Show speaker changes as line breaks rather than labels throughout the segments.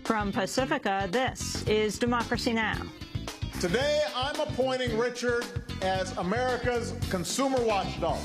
From Pacifica, this is Democracy Now!
Today, I'm appointing Richard as America's consumer watchdog.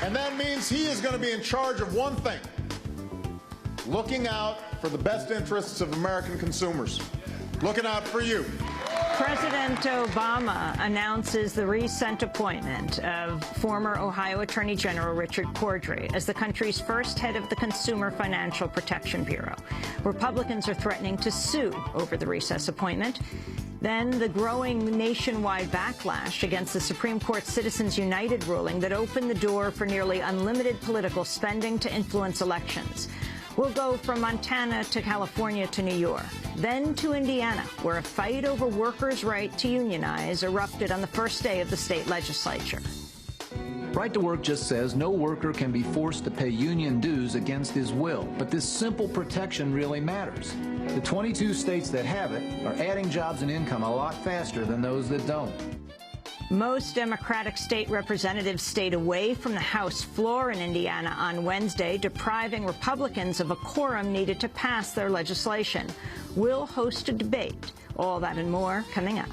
And that means he is going to be in charge of one thing: looking out for the best interests of American consumers. Looking out for you.
President Obama announces the recent appointment of former Ohio Attorney General Richard Cordray as the country's first head of the Consumer Financial Protection Bureau. Republicans are threatening to sue over the recess appointment. Then the growing nationwide backlash against the Supreme Court Citizens United ruling that opened the door for nearly unlimited political spending to influence elections. We'll go from Montana to California to New York, then to Indiana, where a fight over workers' right to unionize erupted on the first day of the state legislature.
Right to Work just says no worker can be forced to pay union dues against his will, but this simple protection really matters. The 22 states that have it are adding jobs and income a lot faster than those that don't.
Most Democratic state representatives stayed away from the House floor in Indiana on Wednesday, depriving Republicans of a quorum needed to pass their legislation. We'll host a debate. All that and more coming up.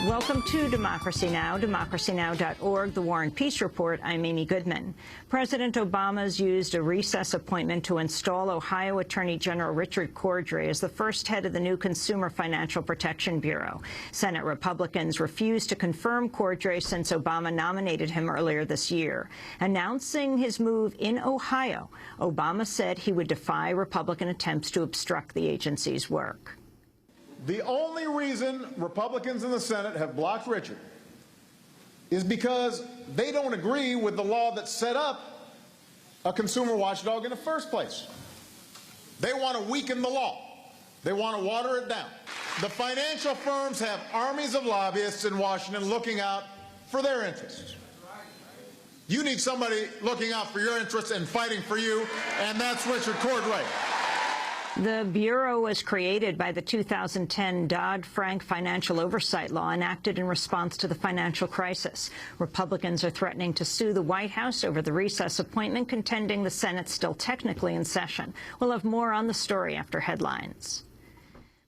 Welcome to Democracy Now!, democracynow.org, The War and Peace Report. I'm Amy Goodman. President Obama's used a recess appointment to install Ohio Attorney General Richard Cordray as the first head of the new Consumer Financial Protection Bureau. Senate Republicans refused to confirm Cordray since Obama nominated him earlier this year. Announcing his move in Ohio, Obama said he would defy Republican attempts to obstruct the agency's work.
The only reason Republicans in the Senate have blocked Richard is because they don't agree with the law that set up a consumer watchdog in the first place. They want to weaken the law. They want to water it down. The financial firms have armies of lobbyists in Washington looking out for their interests. You need somebody looking out for your interests and fighting for you, and that's Richard Cordray.
The Bureau was created by the 2010 Dodd-Frank financial oversight law enacted in response to the financial crisis. Republicans are threatening to sue the White House over the recess appointment, contending the Senate's still technically in session. We'll have more on the story after headlines.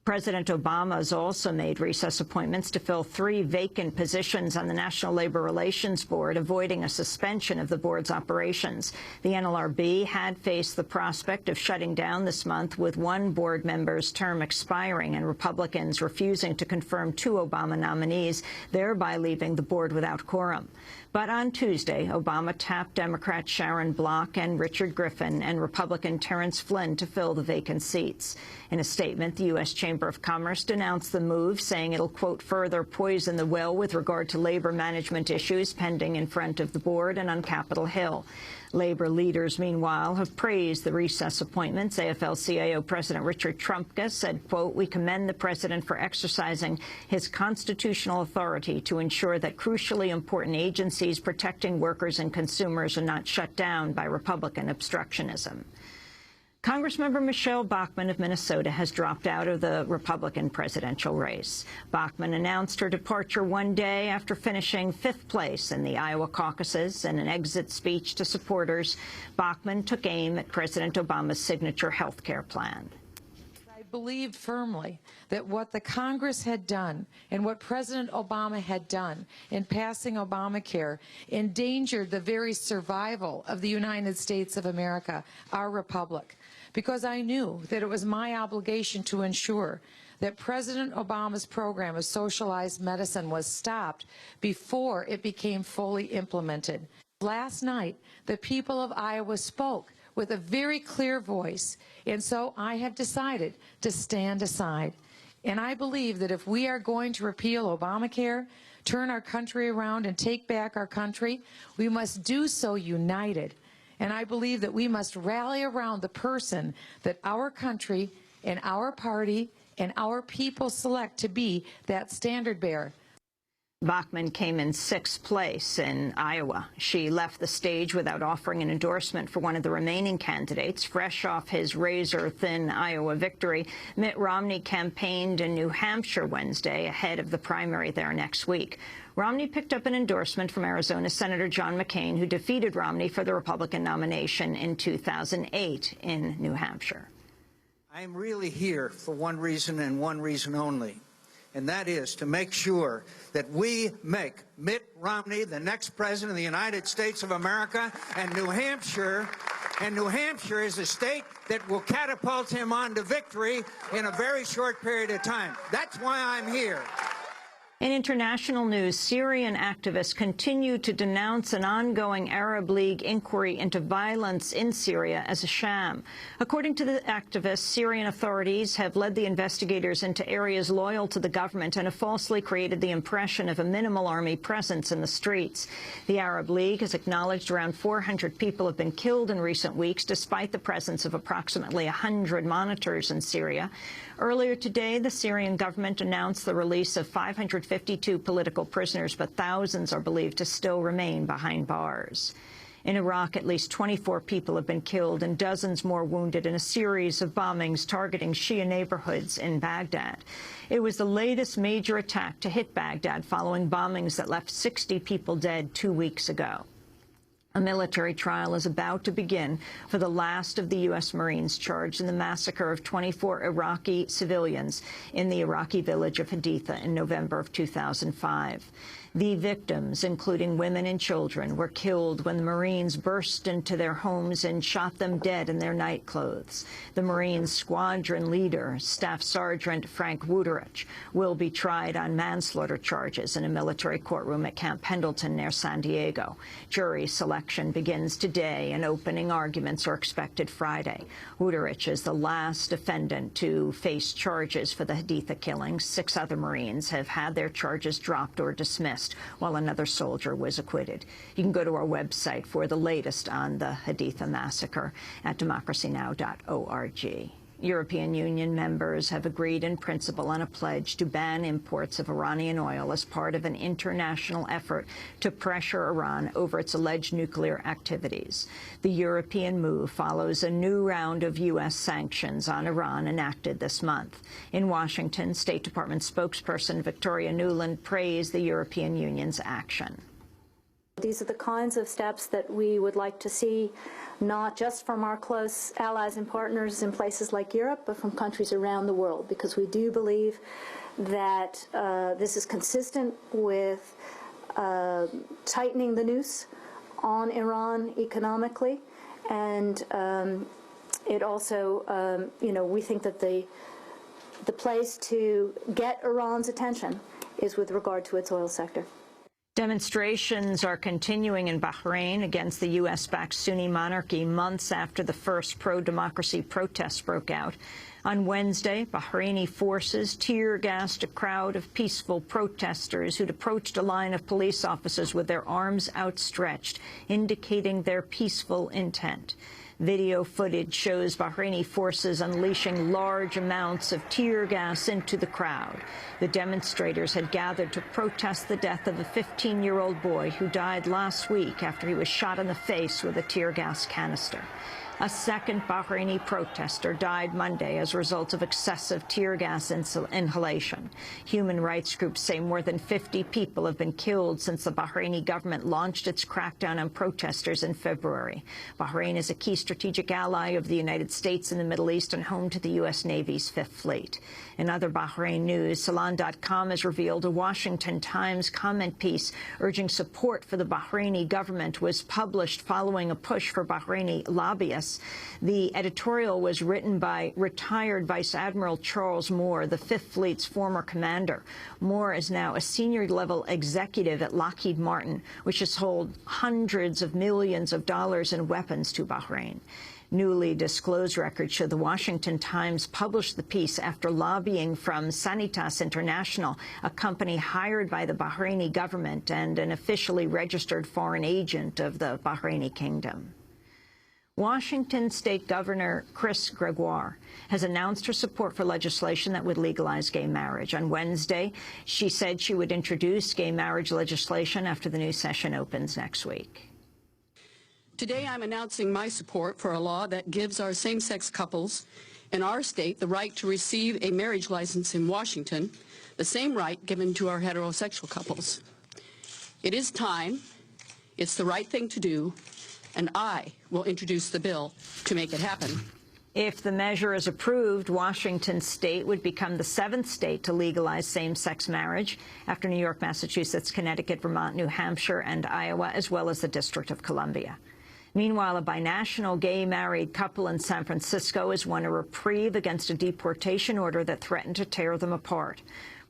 President Obama has also made recess appointments to fill 3 vacant positions on the National Labor Relations Board, avoiding a suspension of the board's operations. The NLRB had faced the prospect of shutting down this month, with one board member's term expiring and Republicans refusing to confirm 2 Obama nominees, thereby leaving the board without quorum. But on Tuesday, Obama tapped Democrat Sharon Block and Richard Griffin and Republican Terrence Flynn to fill the vacant seats. In a statement, the U.S. Chamber of Commerce denounced the move, saying it'll, quote, further poison the well with regard to labor management issues pending in front of the board and on Capitol Hill. Labor leaders, meanwhile, have praised the recess appointments. AFL-CIO President Richard Trumka said, quote, "We commend the president for exercising his constitutional authority to ensure that crucially important agencies protecting workers and consumers are not shut down by Republican obstructionism." Congressmember Michelle Bachmann of Minnesota has dropped out of the Republican presidential race. Bachmann announced her departure one day after finishing 5th place in the Iowa caucuses. In an exit speech to supporters, Bachmann took aim at President Obama's signature health care plan.
I believed firmly that what the Congress had done and what President Obama had done in passing Obamacare endangered the very survival of the United States of America, our republic, because I knew that it was my obligation to ensure that President Obama's program of socialized medicine was stopped before it became fully implemented. Last night, the people of Iowa spoke with a very clear voice, and so I have decided to stand aside. And I believe that if we are going to repeal Obamacare, turn our country around and take back our country, we must do so united. And I believe that we must rally around the person that our country and our party and our people select to be that standard bearer.
Bachmann came in 6th place in Iowa. She left the stage without offering an endorsement for one of the remaining candidates. Fresh off his razor-thin Iowa victory, Mitt Romney campaigned in New Hampshire Wednesday ahead of the primary there next week. Romney picked up an endorsement from Arizona Senator John McCain, who defeated Romney for the Republican nomination in 2008 in New Hampshire.
I'm really here for one reason and one reason only, and that is to make sure that we make Mitt Romney the next president of the United States of America, and New Hampshire is a state that will catapult him on to victory in a very short period of time. That's why I'm here.
In international news, Syrian activists continue to denounce an ongoing Arab League inquiry into violence in Syria as a sham. According to the activists, Syrian authorities have led the investigators into areas loyal to the government and have falsely created the impression of a minimal army presence in the streets. The Arab League has acknowledged around 400 people have been killed in recent weeks, despite the presence of approximately 100 monitors in Syria. Earlier today, the Syrian government announced the release of 552 political prisoners, but thousands are believed to still remain behind bars. In Iraq, at least 24 people have been killed and dozens more wounded in a series of bombings targeting Shia neighborhoods in Baghdad. It was the latest major attack to hit Baghdad following bombings that left 60 people dead 2 weeks ago. A military trial is about to begin for the last of the U.S. Marines charged in the massacre of 24 Iraqi civilians in the Iraqi village of Haditha in November of 2005. The victims, including women and children, were killed when the Marines burst into their homes and shot them dead in their nightclothes. The Marines squadron leader, Staff Sergeant Frank Wuterich, will be tried on manslaughter charges in a military courtroom at Camp Pendleton near San Diego. Jury selection begins today, and opening arguments are expected Friday. Wuterich is the last defendant to face charges for the Haditha killings. 6 other Marines have had their charges dropped or dismissed, while another soldier was acquitted. You can go to our website for the latest on the Haditha massacre at democracynow.org. European Union members have agreed in principle on a pledge to ban imports of Iranian oil as part of an international effort to pressure Iran over its alleged nuclear activities. The European move follows a new round of U.S. sanctions on Iran enacted this month. In Washington, State Department spokesperson Victoria Nuland praised the European Union's action.
These are the kinds of steps that we would like to see, not just from our close allies and partners in places like Europe, but from countries around the world, because we do believe that this is consistent with tightening the noose on Iran economically, and it also, we think that the place to get Iran's attention is with regard to its oil sector.
Demonstrations are continuing in Bahrain against the U.S.-backed Sunni monarchy months after the first pro-democracy protests broke out. On Wednesday, Bahraini forces tear-gassed a crowd of peaceful protesters who'd approached a line of police officers with their arms outstretched, indicating their peaceful intent. Video footage shows Bahraini forces unleashing large amounts of tear gas into the crowd. The demonstrators had gathered to protest the death of a 15-year-old boy who died last week after he was shot in the face with a tear gas canister. A second Bahraini protester died Monday as a result of excessive tear gas inhalation. Human rights groups say more than 50 people have been killed since the Bahraini government launched its crackdown on protesters in February. Bahrain is a key strategic ally of the United States in the Middle East and home to the U.S. Navy's Fifth Fleet. In other Bahrain news, Salon.com has revealed a Washington Times comment piece urging support for the Bahraini government was published following a push for Bahraini lobbyists. The editorial was written by retired Vice Admiral Charles Moore, the Fifth Fleet's former commander. Moore is now a senior-level executive at Lockheed Martin, which has sold hundreds of millions of dollars in weapons to Bahrain. Newly disclosed records show the Washington Times published the piece after lobbying from Sanitas International, a company hired by the Bahraini government and an officially registered foreign agent of the Bahraini kingdom. Washington State Governor Chris Gregoire has announced her support for legislation that would legalize gay marriage. On Wednesday, she said she would introduce gay marriage legislation after the new session opens next week.
Today, I'm announcing my support for a law that gives our same-sex couples in our state the right to receive a marriage license in Washington, the same right given to our heterosexual couples. It is time, it's the right thing to do, and I will introduce the bill to make it happen.
If the measure is approved, Washington State would become the 7th state to legalize same-sex marriage after New York, Massachusetts, Connecticut, Vermont, New Hampshire, and Iowa, as well as the District of Columbia. Meanwhile, a binational gay married couple in San Francisco has won a reprieve against a deportation order that threatened to tear them apart.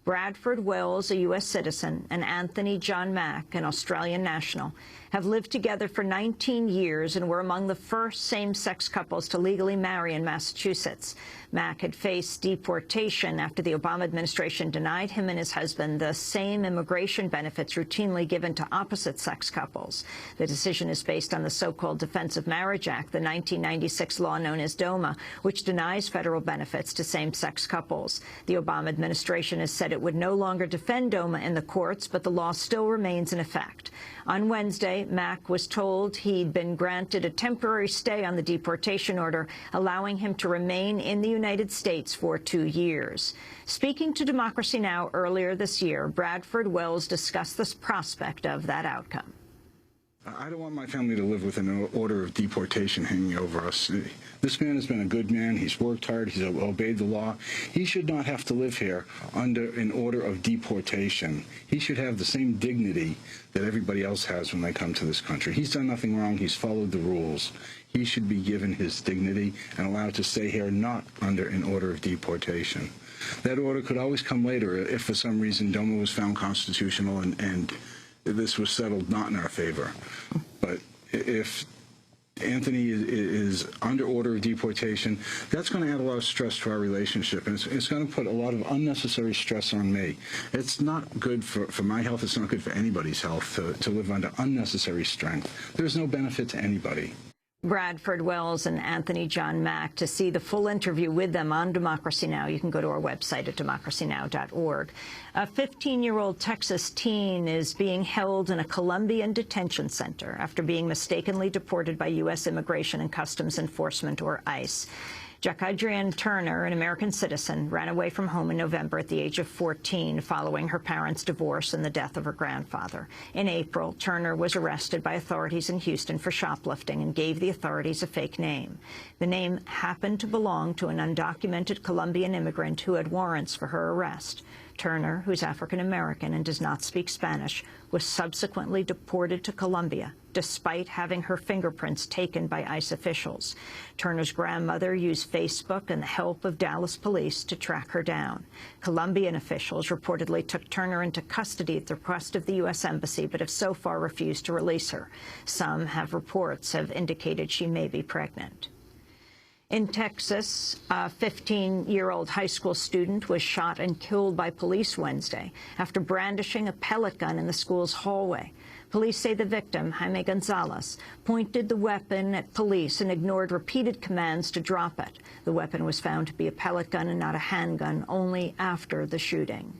Bradford Wells, a U.S. citizen, and Anthony John Mack, an Australian national, have lived together for 19 years and were among the first same-sex couples to legally marry in Massachusetts. Mack had faced deportation after the Obama administration denied him and his husband the same immigration benefits routinely given to opposite-sex couples. The decision is based on the so-called Defense of Marriage Act, the 1996 law known as DOMA, which denies federal benefits to same-sex couples. The Obama administration has said it would no longer defend DOMA in the courts, but the law still remains in effect. On Wednesday, Mack was told he'd been granted a temporary stay on the deportation order, allowing him to remain in the United States for 2 years. Speaking to Democracy Now! Earlier this year, Bradford Wells discussed the prospect of that outcome.
I don't want my family to live with an order of deportation hanging over us. This man has been a good man. He's worked hard. He's obeyed the law. He should not have to live here under an order of deportation. He should have the same dignity that everybody else has when they come to this country. He's done nothing wrong. He's followed the rules. He should be given his dignity and allowed to stay here not under an order of deportation. That order could always come later if for some reason DOMA was found constitutional and this was settled not in our favor. But if Anthony is under order of deportation, that's going to add a lot of stress to our relationship, and it's going to put a lot of unnecessary stress on me. It's not good for my health. It's not good for anybody's health to live under unnecessary strength. There's no benefit to anybody.
Bradford Wells and Anthony John Mack. To see the full interview with them on Democracy Now!, you can go to our website at democracynow.org. A 15-year-old Texas teen is being held in a Colombian detention center after being mistakenly deported by U.S. Immigration and Customs Enforcement, or ICE. Jacquadrian Turner, an American citizen, ran away from home in November at the age of 14 following her parents' divorce and the death of her grandfather. In April, Turner was arrested by authorities in Houston for shoplifting and gave the authorities a fake name. The name happened to belong to an undocumented Colombian immigrant who had warrants for her arrest. Turner, who's African-American and does not speak Spanish, was subsequently deported to Colombia, despite having her fingerprints taken by ICE officials. Turner's grandmother used Facebook and the help of Dallas police to track her down. Colombian officials reportedly took Turner into custody at the request of the U.S. Embassy, but have so far refused to release her. Some reports have indicated she may be pregnant. In Texas, a 15-year-old high school student was shot and killed by police Wednesday after brandishing a pellet gun in the school's hallway. Police say the victim, Jaime Gonzalez, pointed the weapon at police and ignored repeated commands to drop it. The weapon was found to be a pellet gun and not a handgun only after the shooting.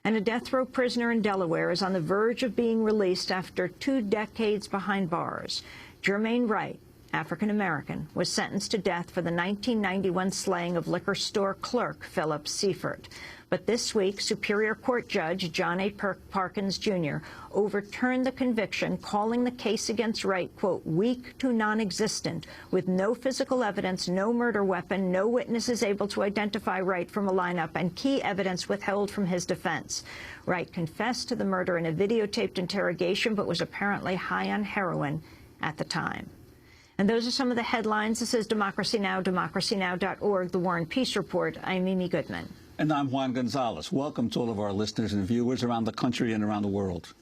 And a death row prisoner in Delaware is on the verge of being released after 2 decades behind bars. Jermaine Wright, African-American, was sentenced to death for the 1991 slaying of liquor store clerk Philip Seifert. But this week, Superior Court Judge John A. Parkins, Jr. overturned the conviction, calling the case against Wright, quote, weak to non-existent, with no physical evidence, no murder weapon, no witnesses able to identify Wright from a lineup, and key evidence withheld from his defense. Wright confessed to the murder in a videotaped interrogation, but was apparently high on heroin at the time. And those are some of the headlines. This is Democracy Now!, democracynow.org, The War and Peace Report. I'm Mimi Goodman.
And I'm Juan Gonzalez. Welcome to all of our listeners and viewers around the country and around the world.